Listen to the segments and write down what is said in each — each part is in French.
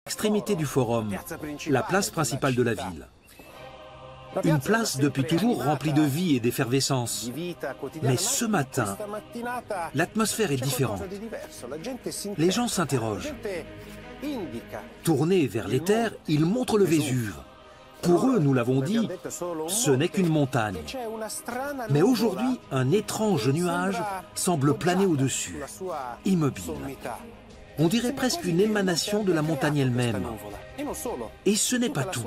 Extrémité du forum, la place principale de la ville. Une place depuis toujours remplie de vie et d'effervescence. Mais ce matin, l'atmosphère est différente. Les gens s'interrogent. Tournés vers les terres, ils montrent le Vésuve. Pour eux, nous l'avons dit, ce n'est qu'une montagne. Mais aujourd'hui, un étrange nuage semble planer au-dessus, immobile. On dirait presque une émanation de la montagne elle-même. Et ce n'est pas tout.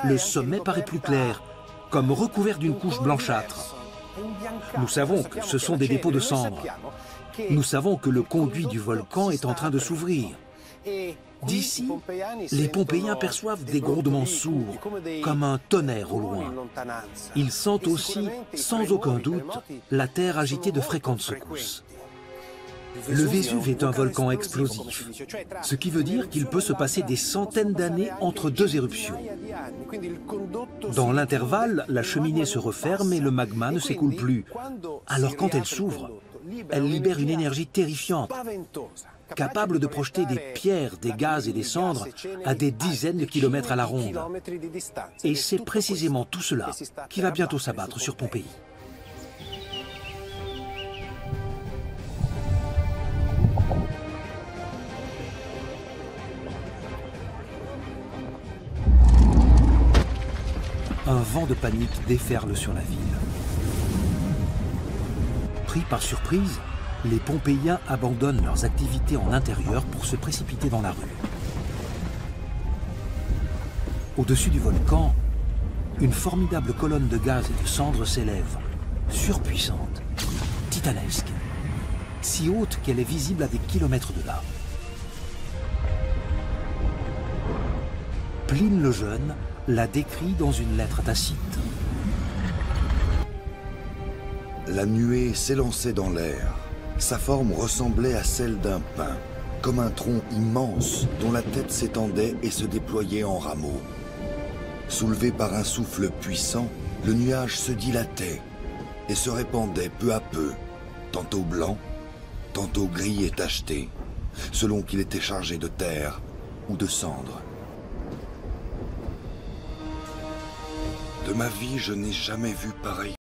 Le sommet paraît plus clair, comme recouvert d'une couche blanchâtre. Nous savons que ce sont des dépôts de cendres. Nous savons que le conduit du volcan est en train de s'ouvrir. D'ici, les Pompéiens perçoivent des grondements sourds, comme un tonnerre au loin. Ils sentent aussi, sans aucun doute, la terre agitée de fréquentes secousses. Le Vésuve est un volcan explosif, ce qui veut dire qu'il peut se passer des centaines d'années entre deux éruptions. Dans l'intervalle, la cheminée se referme et le magma ne s'écoule plus. Alors quand elle s'ouvre, elle libère une énergie terrifiante, capable de projeter des pierres, des gaz et des cendres à des dizaines de kilomètres à la ronde. Et c'est précisément tout cela qui va bientôt s'abattre sur Pompéi. Un vent de panique déferle sur la ville. Pris par surprise, les Pompéiens abandonnent leurs activités en intérieur pour se précipiter dans la rue. Au-dessus du volcan, une formidable colonne de gaz et de cendres s'élève, surpuissante, titanesque, si haute qu'elle est visible à des kilomètres de là. Pline le Jeune la décrit dans une lettre à Tacite. La nuée s'élançait dans l'air. Sa forme ressemblait à celle d'un pin, comme un tronc immense dont la tête s'étendait et se déployait en rameaux. Soulevé par un souffle puissant, le nuage se dilatait et se répandait peu à peu, tantôt blanc, tantôt gris et tacheté, selon qu'il était chargé de terre ou de cendres. De ma vie, je n'ai jamais vu pareil.